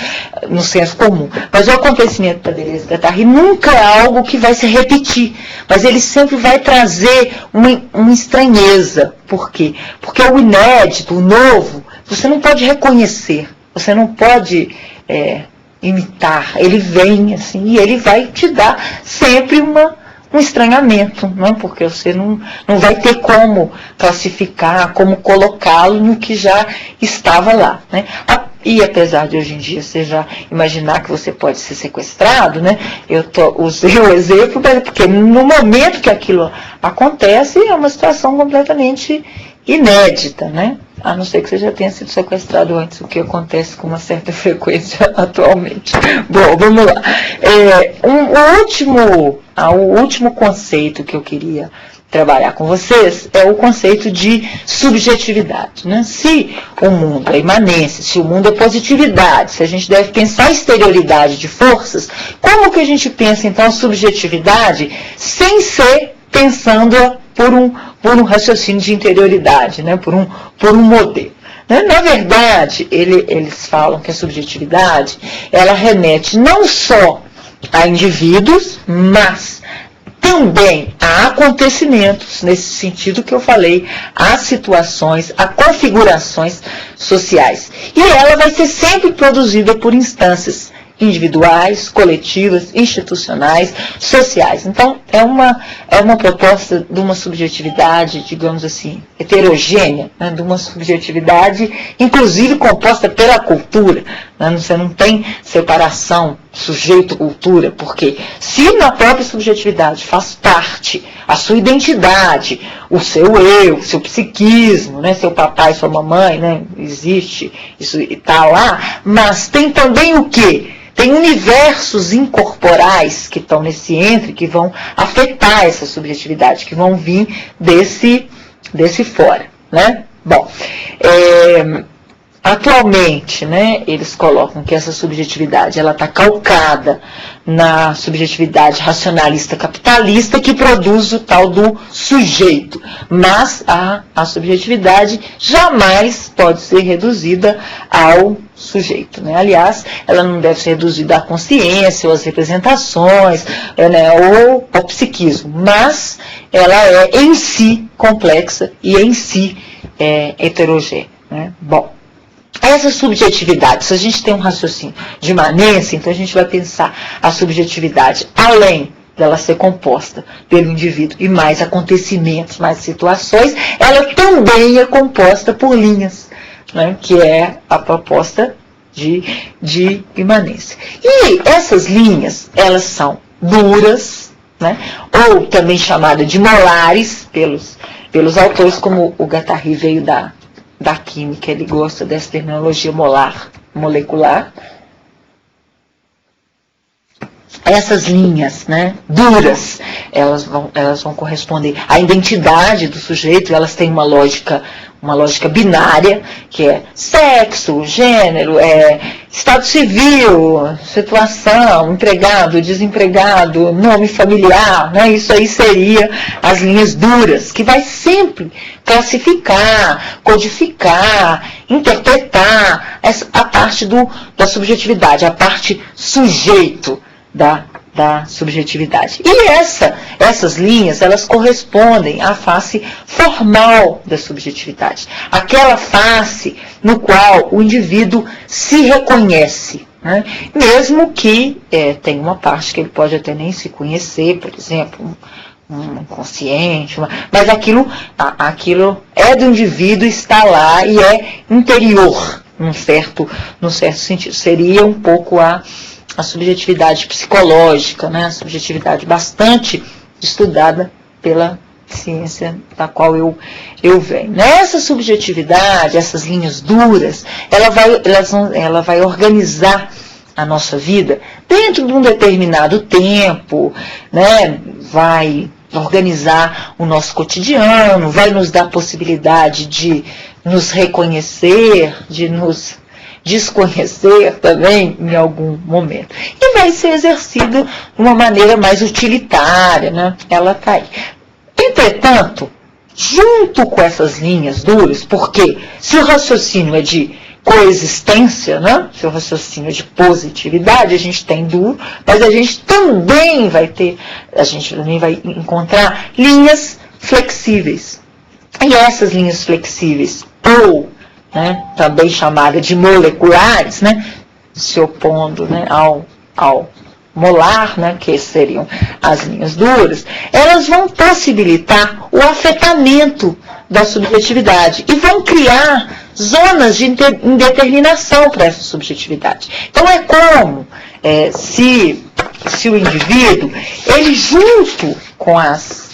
[SPEAKER 2] no senso comum. Mas o acontecimento para Deleuze e Guattari nunca é algo que vai se repetir, mas ele sempre vai trazer uma estranheza. Por quê? Porque o inédito, o novo, você não pode reconhecer, você não pode imitar, ele vem assim e ele vai te dar sempre um estranhamento, não é? Porque você não vai ter como classificar, como colocá-lo no que já estava lá. Né? E apesar de hoje em dia você já imaginar que você pode ser sequestrado, né? Eu usei o exemplo porque no momento que aquilo acontece é uma situação completamente inédita, né? A não ser que você já tenha sido sequestrado antes, o que acontece com uma certa frequência atualmente. Bom, vamos lá. O último conceito que eu queria trabalhar com vocês é o conceito de subjetividade. Né? Se o mundo é imanência, se o mundo é positividade, se a gente deve pensar exterioridade de forças, como que a gente pensa então a subjetividade sem ser pensando por um raciocínio de interioridade, né? por um modelo. Né? Na verdade, eles falam que a subjetividade ela remete não só a indivíduos, mas também a acontecimentos, nesse sentido que eu falei, a situações, a configurações sociais. E ela vai ser sempre produzida por instâncias individuais, coletivas, institucionais, sociais. Então, é uma proposta de uma subjetividade, digamos assim, heterogênea, né? De uma subjetividade, inclusive, composta pela cultura. Né? Você não tem separação sujeito-cultura, porque se na própria subjetividade faz parte a sua identidade, o seu eu, o seu psiquismo, né? Seu papai, sua mamãe, né? Existe, isso está lá, mas tem também o quê? Tem universos incorporais que estão nesse entre, que vão afetar essa subjetividade, que vão vir desse fora. Né? Bom, atualmente, né, eles colocam que essa subjetividade ela está calcada na subjetividade racionalista capitalista que produz o tal do sujeito, mas a subjetividade jamais pode ser reduzida ao sujeito, né? Aliás, ela não deve ser reduzida à consciência ou às representações, né, ou ao psiquismo, mas ela é em si complexa e em si heterogênea, né? Bom, essa subjetividade, se a gente tem um raciocínio de imanência, então a gente vai pensar a subjetividade, além dela ser composta pelo indivíduo e mais acontecimentos, mais situações, ela também é composta por linhas, né, que é a proposta de imanência. E essas linhas, elas são duras, né, ou também chamadas de molares pelos autores, como o Guattari veio da química, ele gosta dessa terminologia molecular. Essas linhas, né, duras, elas vão corresponder à identidade do sujeito, elas têm uma lógica binária, que é sexo, gênero, estado civil, situação, empregado, desempregado, nome familiar, né? Isso aí seria as linhas duras, que vai sempre classificar, codificar, interpretar a parte da subjetividade, a parte sujeito da subjetividade. E essas linhas, elas correspondem à face formal da subjetividade. Aquela face no qual o indivíduo se reconhece, né? Mesmo que tenha uma parte que ele pode até nem se conhecer, por exemplo, um inconsciente, mas aquilo é do indivíduo, está lá e é interior, num certo sentido. Seria um pouco a subjetividade psicológica, né? A subjetividade bastante estudada pela ciência da qual eu venho. Nessa subjetividade, essas linhas duras, ela vai organizar a nossa vida dentro de um determinado tempo, né? Vai organizar o nosso cotidiano, vai nos dar a possibilidade de nos reconhecer, de nos desconhecer também em algum momento. E vai ser exercida de uma maneira mais utilitária, né? Ela está aí. Entretanto, junto com essas linhas duras, porque se o raciocínio é de coexistência, né? Se o raciocínio é de positividade, a gente tem duro, mas a gente também vai encontrar linhas flexíveis. E essas linhas flexíveis, ou também chamada de moleculares, né, se opondo, né, ao molar, né, que seriam as linhas duras, elas vão possibilitar o afetamento da subjetividade e vão criar zonas de indeterminação para essa subjetividade. Então é como se o indivíduo, ele junto com as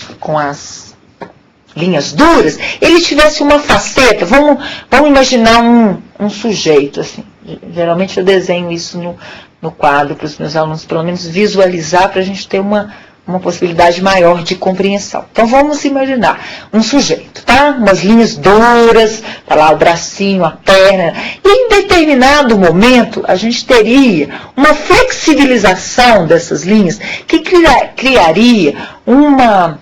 [SPEAKER 2] linhas duras, ele tivesse uma faceta. Vamos imaginar um sujeito, assim. Geralmente eu desenho isso no quadro para os meus alunos, pelo menos visualizar, para a gente ter uma possibilidade maior de compreensão. Então vamos imaginar um sujeito, tá? Umas linhas duras, tá lá o bracinho, a perna, e em determinado momento a gente teria uma flexibilização dessas linhas que criaria uma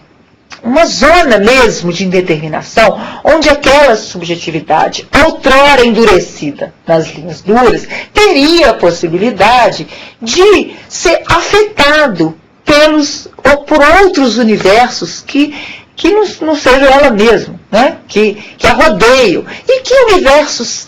[SPEAKER 2] zona mesmo de indeterminação, onde aquela subjetividade, outrora endurecida nas linhas duras, teria a possibilidade de ser afetado por outros universos que não sejam ela mesma, né? que a rodeiam. E que universos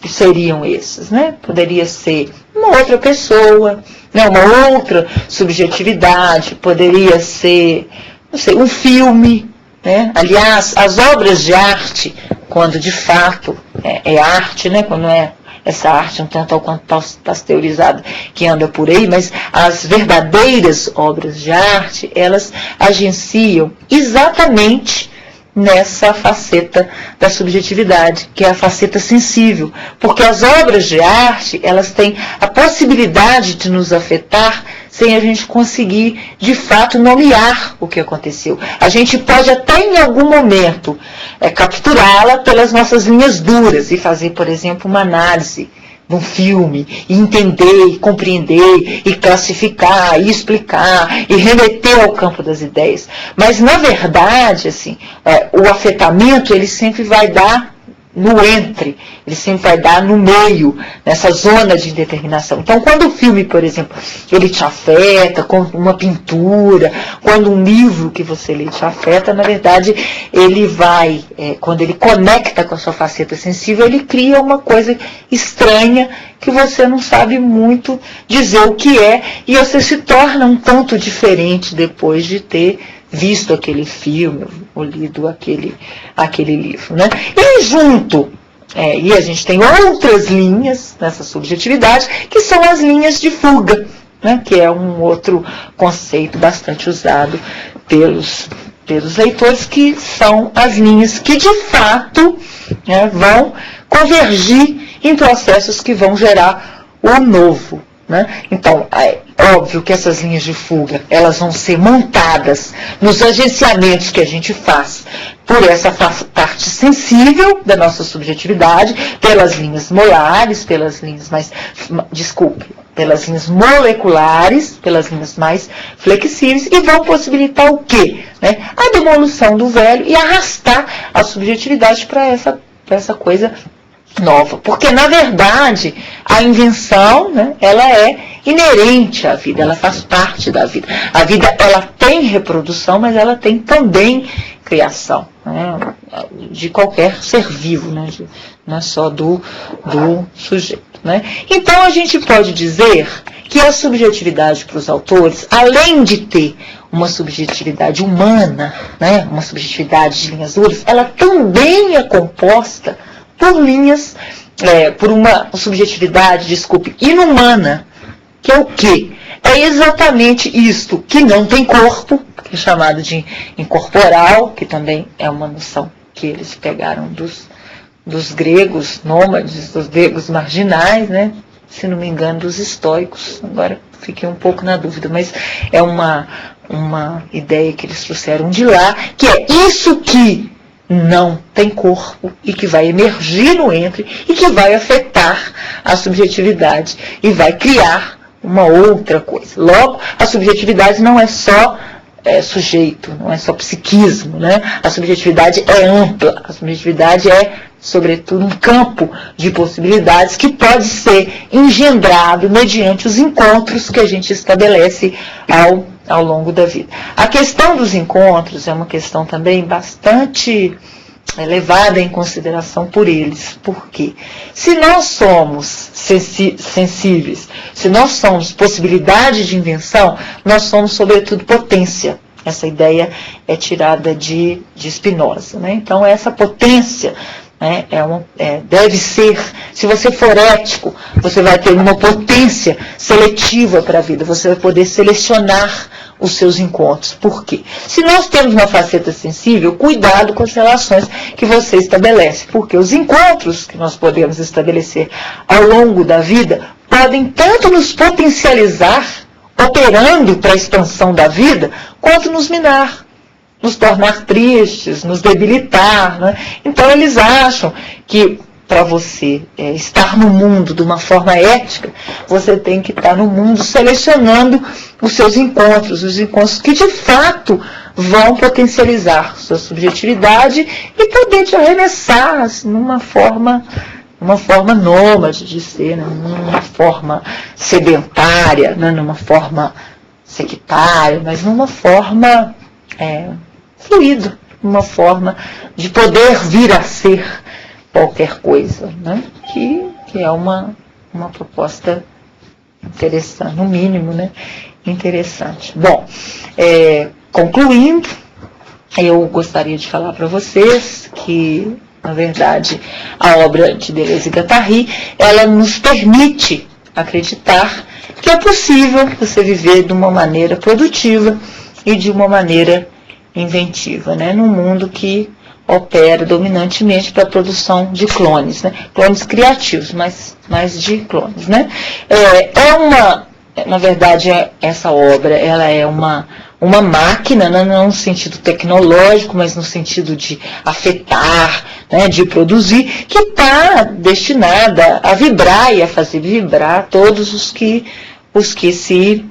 [SPEAKER 2] seriam esses? Né? Poderia ser uma outra pessoa, né? Uma outra subjetividade, poderia ser, não sei, um filme, né? Aliás, as obras de arte, quando de fato é arte, né? Quando é essa arte um tanto ao quanto pasteurizada que anda por aí, mas as verdadeiras obras de arte, elas agenciam exatamente nessa faceta da subjetividade, que é a faceta sensível, porque as obras de arte, elas têm a possibilidade de nos afetar sem a gente conseguir, de fato, nomear o que aconteceu. A gente pode até, em algum momento, capturá-la pelas nossas linhas duras e fazer, por exemplo, uma análise de um filme, e entender, e compreender, e classificar, e explicar, e remeter ao campo das ideias. Mas, na verdade, assim, o afetamento, ele sempre vai dar no entre, ele sempre vai dar no meio, nessa zona de indeterminação. Então, quando o filme, por exemplo, ele te afeta, quando uma pintura, quando um livro que você lê te afeta, na verdade, ele vai, quando ele conecta com a sua faceta sensível, ele cria uma coisa estranha que você não sabe muito dizer o que é, e você se torna um tanto diferente depois de ter visto aquele filme ou lido aquele livro, né? E junto, e a gente tem outras linhas nessa subjetividade, que são as linhas de fuga, né? Que é um outro conceito bastante usado pelos leitores, que são as linhas que, de fato, vão convergir em processos que vão gerar o novo. Né? Então, é óbvio que essas linhas de fuga, elas vão ser montadas nos agenciamentos que a gente faz por essa parte sensível da nossa subjetividade, pelas linhas molares, pelas linhas pelas linhas moleculares, pelas linhas mais flexíveis, e vão possibilitar o quê? Né? A demolição do velho e arrastar a subjetividade para essa coisa nova, porque na verdade a invenção, né, ela é inerente à vida, ela faz parte da vida. A vida, ela tem reprodução, mas ela tem também criação, né, de qualquer ser vivo, né, não é só do sujeito, né. Então a gente pode dizer que a subjetividade para os autores, além de ter uma subjetividade humana, né, uma subjetividade de linhas duras, ela também é composta por linhas, por uma subjetividade, inumana, que é o quê? É exatamente isto, que não tem corpo, que é chamado de incorporal, que também é uma noção que eles pegaram dos gregos nômades, dos gregos marginais, né? Se não me engano, dos estoicos. Agora fiquei um pouco na dúvida, mas é uma ideia que eles trouxeram de lá, que é isso que não tem corpo e que vai emergir no entre e que vai afetar a subjetividade e vai criar uma outra coisa. Logo, a subjetividade não é só sujeito, não é só psiquismo, né? A subjetividade é ampla, a subjetividade é, sobretudo, um campo de possibilidades que pode ser engendrado mediante os encontros que a gente estabelece ao longo da vida. A questão dos encontros é uma questão também bastante levada em consideração por eles. Por quê? Se nós somos sensíveis, se nós somos possibilidade de invenção, nós somos, sobretudo, potência. Essa ideia é tirada de Spinoza, né? Então, essa potência, né, deve ser, se você for ético, você vai ter uma potência seletiva para a vida, você vai poder selecionar os seus encontros. Por quê? Se nós temos uma faceta sensível, cuidado com as relações que você estabelece, porque os encontros que nós podemos estabelecer ao longo da vida podem tanto nos potencializar, operando para a expansão da vida, quanto nos minar, nos tornar tristes, nos debilitar, né? Então eles acham que para você estar no mundo de uma forma ética, você tem que estar no mundo selecionando os seus encontros, os encontros que de fato vão potencializar sua subjetividade e poder te arremessar assim, numa forma nômade de ser, né? Numa forma sedentária, né? Numa forma sectária, mas numa forma fluida, uma forma de poder vir a ser qualquer coisa, né? Que é uma proposta interessante, no mínimo, né? Interessante. Bom, concluindo, eu gostaria de falar para vocês que, na verdade, a obra de Deleuze e Guattari, ela nos permite acreditar que é possível você viver de uma maneira produtiva e de uma maneira inventiva, né? Num mundo que opera dominantemente para a produção de clones, né? Clones criativos, mas de clones, né? na verdade, essa obra ela é uma máquina, não no sentido tecnológico, mas no sentido de afetar, né, de produzir, que está destinada a vibrar e a fazer vibrar todos os que se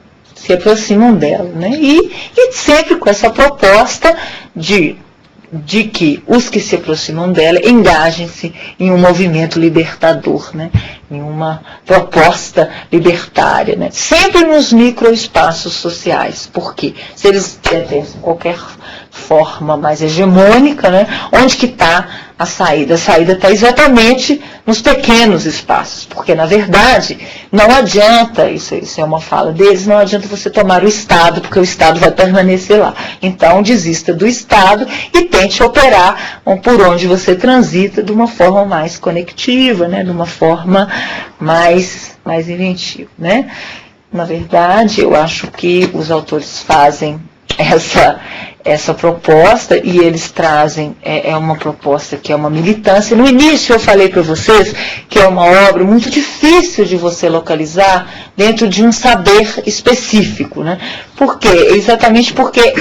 [SPEAKER 2] aproximam dela, né? E sempre com essa proposta de que os que se aproximam dela engajem-se em um movimento libertador, né? Em uma proposta libertária, né? Sempre nos microespaços sociais, porque se eles pertencem a qualquer forma mais hegemônica, né? Onde que está a saída? A saída está exatamente nos pequenos espaços, porque na verdade não adianta, isso é uma fala deles, não adianta você tomar o Estado, porque o Estado vai permanecer lá. Então desista do Estado e tente operar por onde você transita de uma forma mais conectiva, né? De uma forma mais inventiva, né? Na verdade, eu acho que os autores fazem essa proposta e eles trazem uma proposta que é uma militância. No início eu falei para vocês que é uma obra muito difícil de você localizar dentro de um saber específico, né? Por quê? Exatamente porque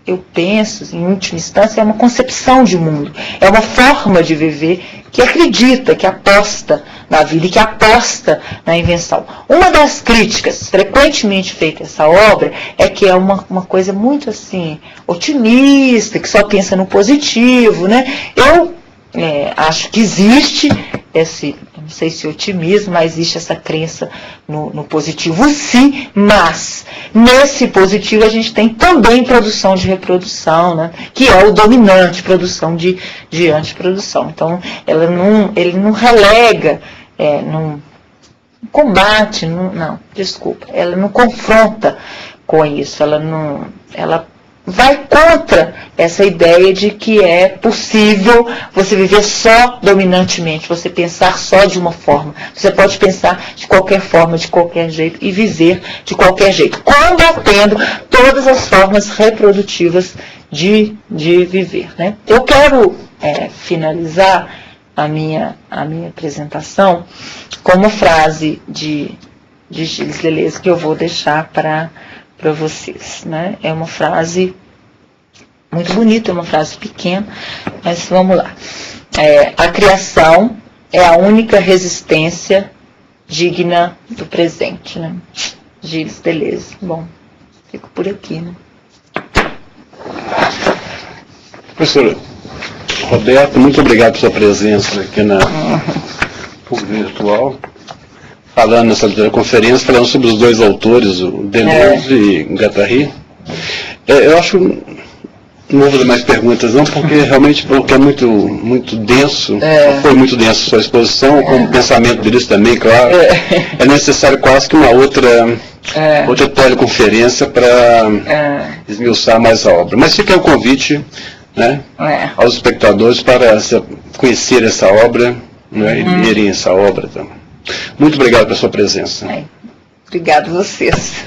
[SPEAKER 2] eu penso, em última instância, é uma concepção de mundo, é uma forma de viver que acredita, que aposta na vida e que aposta na invenção. Uma das críticas frequentemente feitas a essa obra é que é uma coisa muito assim, otimista, que só pensa no positivo, né? Eu acho que existe não sei se otimismo, mas existe essa crença no positivo, sim, mas nesse positivo a gente tem também produção de reprodução, né, que é o dominante, produção de antiprodução. Então, ele não relega, não combate, ela não confronta com isso, ela vai contra essa ideia de que é possível você viver só dominantemente, você pensar só de uma forma. Você pode pensar de qualquer forma, de qualquer jeito e viver de qualquer jeito, combatendo todas as formas reprodutivas de viver, né? Eu quero finalizar a minha apresentação com uma frase de Gilles Deleuze que eu vou deixar para vocês, né? É uma frase muito bonita, é uma frase pequena, mas vamos lá. A criação é a única resistência digna do presente, né? Gilles Deleuze. Bom, fico por aqui, né?
[SPEAKER 1] Professora Roberta, muito obrigado pela sua presença aqui na PUC Virtual. Falando nessa conferência, falando sobre os dois autores, o Deleuze e Guattari. Eu acho, não vou fazer mais perguntas não, porque realmente é muito denso, foi muito denso a sua exposição, com o pensamento deles também, claro. É necessário quase que uma outra teleconferência para esmiuçar mais a obra. Mas fica o convite, né, aos espectadores para conhecer essa obra, né, e lerem essa obra também. Muito obrigado pela sua presença.
[SPEAKER 2] Obrigado a vocês.